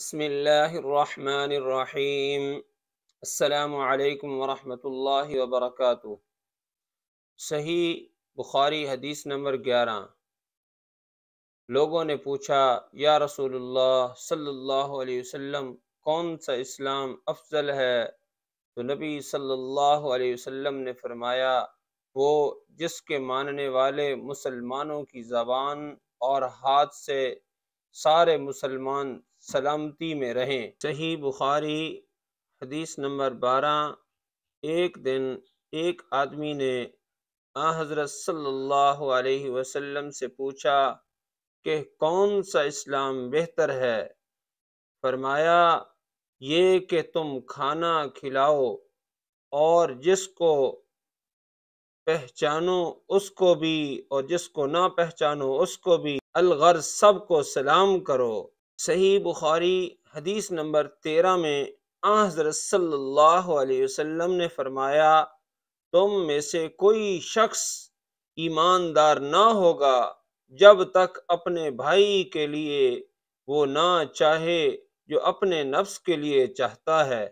بسم اللہ الرحمن الرحیم۔ السلام علیکم ورحمۃ اللہ وبرکاتہ۔ صحیح بخاری حدیث نمبر 11۔ لوگوں نے پوچھا یا رسول اللہ صلی اللہ علیہ وسلم کون سا اسلام افضل ہے؟ تو نبی صلی اللہ علیہ وسلم نے فرمایا وہ جس کے ماننے والے مسلمانوں کی زبان اور ہاتھ سے سارے مسلمان سلامتی میں رہیں۔ صحیح بخاری حدیث نمبر 12۔ ایک دن ایک آدمی نے حضرت صلی اللہ علیہ وسلم سے پوچھا کہ کون سا اسلام بہتر ہے؟ فرمایا یہ کہ تم کھانا کھلاؤ اور جس کو پہچانو اس کو بھی اور جس کو نہ پہچانو اس کو بھی، الغرض سب کو سلام کرو۔ صحیح بخاری حدیث نمبر 13 میں حضرت صلی اللہ علیہ وسلم نے فرمایا تم میں سے کوئی شخص ایماندار نہ ہوگا جب تک اپنے بھائی کے لیے وہ نہ چاہے جو اپنے نفس کے لیے چاہتا ہے۔